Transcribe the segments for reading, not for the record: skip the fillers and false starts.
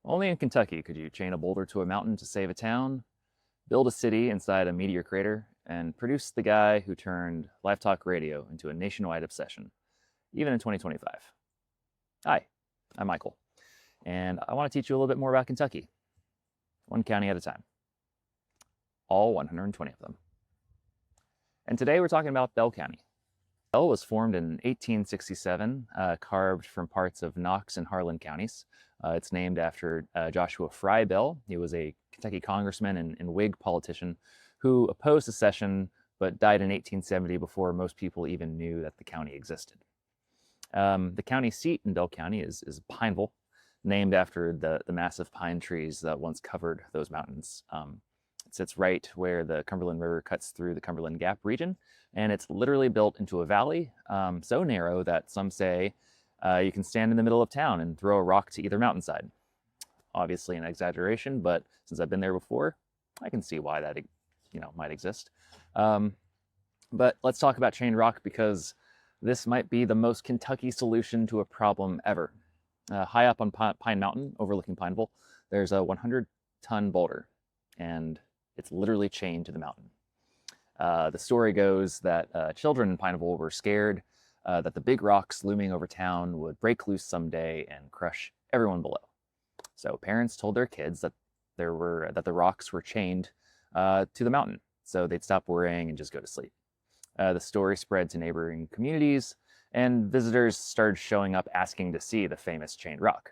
Only in Kentucky could you chain a boulder to a mountain to save a town, build a city inside a meteor crater, and produce the guy who turned live talk radio into a nationwide obsession, even in 2025. Hi, I'm Michael, and I want to teach you a little bit more about Kentucky, one county at a time, all 120 of them. And today we're talking about Bell County. Bell was formed in 1867, carved from parts of Knox and Harlan counties. It's named after Joshua Fry Bell. He was a Kentucky congressman and Whig politician who opposed secession but died in 1870 before most people even knew that the county existed. The county seat in Bell County is Pineville, named after the massive pine trees that once covered those mountains. It sits right where the Cumberland River cuts through the Cumberland Gap region, and it's literally built into a valley so narrow that some say you can stand in the middle of town and throw a rock to either mountainside. Obviously an exaggeration, but since I've been there before, I can see why that might exist. But let's talk about chained rock because this might be the most Kentucky solution to a problem ever. High up on Pine Mountain, overlooking Pineville, there's a 100-ton boulder, and it's literally chained to the mountain. The story goes that children in Pineville were scared that the big rocks looming over town would break loose someday and crush everyone below. So parents told their kids that the rocks were chained to the mountain, so they'd stop worrying and just go to sleep. The story spread to neighboring communities, and visitors started showing up asking to see the famous chained rock.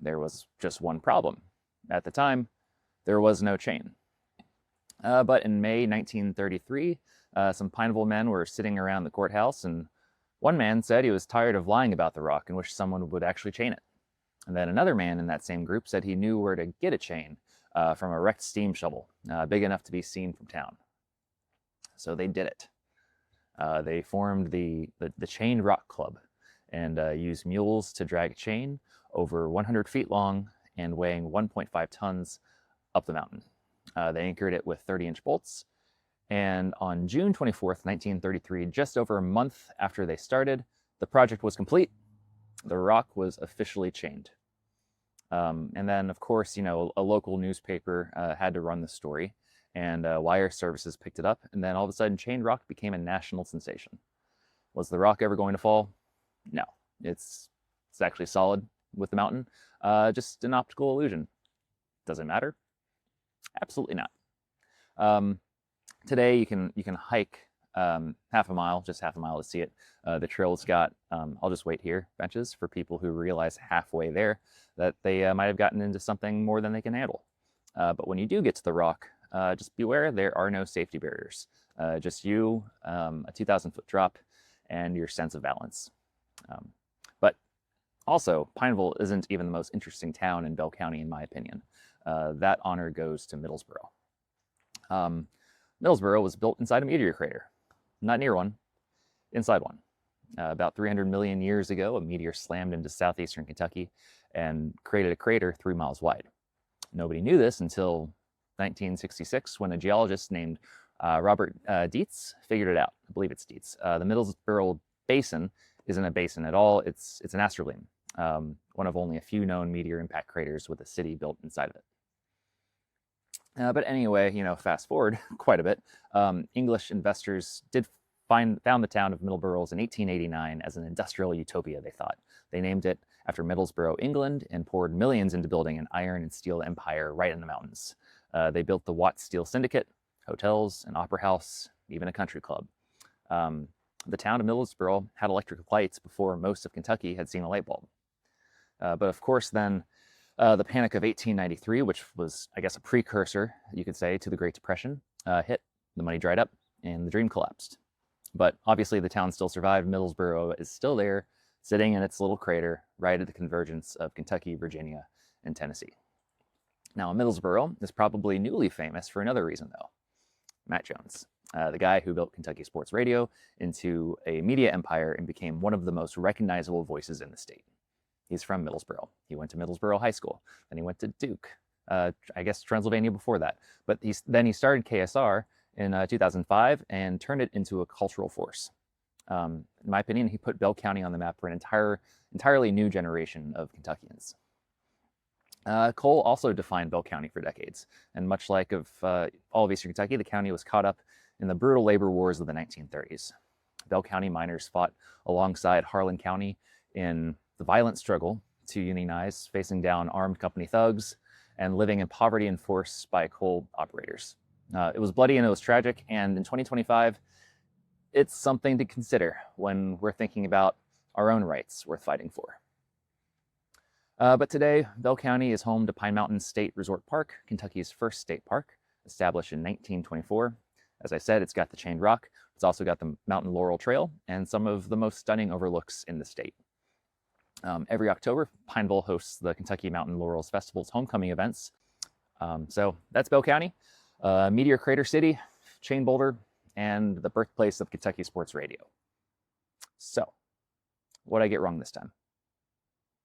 There was just one problem. At the time, there was no chain. But in May 1933, some Pineville men were sitting around the courthouse, and one man said he was tired of lying about the rock and wished someone would actually chain it. And then another man in that same group said he knew where to get a chain from a wrecked steam shovel, big enough to be seen from town. So they did it. They formed the Chained Rock Club and used mules to drag a chain over 100 feet long and weighing 1.5 tons up the mountain. They anchored it with 30-inch bolts, and on June 24th, 1933, just over a month after they started, the project was complete. The rock was officially chained. And then, of course, a local newspaper had to run the story, and wire services picked it up, and then all of a sudden, chained rock became a national sensation. Was the rock ever going to fall? No. It's actually solid with the mountain. Just an optical illusion. Does it matter? Absolutely not. Today you can hike half a mile to see it. The trail's got, I'll just wait here, benches for people who realize halfway there that they might have gotten into something more than they can handle. But when you do get to the rock, just beware there are no safety barriers. Just you, a 2,000-foot drop, and your sense of balance. But also, Pineville isn't even the most interesting town in Bell County, in my opinion. That honor goes to Middlesboro. Middlesboro was built inside a meteor crater. Not near one, inside one. About 300 million years ago, a meteor slammed into southeastern Kentucky and created a crater 3 miles wide. Nobody knew this until 1966 when a geologist named Robert Dietz figured it out. I believe it's Dietz. The Middlesboro Basin isn't a basin at all. It's an astrolabe, one of only a few known meteor impact craters with a city built inside of it. But anyway, fast forward quite a bit. English investors found the town of Middlesboro in 1889 as an industrial utopia, they thought. They named it after Middlesbrough, England, and poured millions into building an iron and steel empire right in the mountains. They built the Watt Steel Syndicate, hotels, an opera house, even a country club. The town of Middlesbrough had electric lights before most of Kentucky had seen a light bulb. But of course, then the Panic of 1893, which was, I guess, a precursor, you could say, to the Great Depression, hit. The money dried up, and the dream collapsed. But obviously, the town still survived. Middlesbrough is still there, sitting in its little crater right at the convergence of Kentucky, Virginia, and Tennessee. Now, Middlesbrough is probably newly famous for another reason, though. Matt Jones, the guy who built Kentucky Sports Radio into a media empire and became one of the most recognizable voices in the state. He's from Middlesbrough. He went to Middlesbrough High School. Then he went to Duke, I guess Transylvania before that. But then he started KSR in 2005 and turned it into a cultural force. In my opinion, he put Bell County on the map for an entirely new generation of Kentuckians. Coal also defined Bell County for decades, and much like all of Eastern Kentucky, the county was caught up in the brutal labor wars of the 1930s. Bell County miners fought alongside Harlan County in the violent struggle to unionize, facing down armed company thugs and living in poverty enforced by coal operators. It was bloody and it was tragic, and in 2025, it's something to consider when we're thinking about our own rights worth fighting for. But today, Bell County is home to Pine Mountain State Resort Park, Kentucky's first state park, established in 1924. As I said, it's got the Chained Rock. It's also got the Mountain Laurel Trail and some of the most stunning overlooks in the state. Every October, Pineville hosts the Kentucky Mountain Laurels Festival's homecoming events. So that's Bell County, Meteor Crater City, Chain Boulder, and the birthplace of Kentucky sports radio. So, what did I get wrong this time?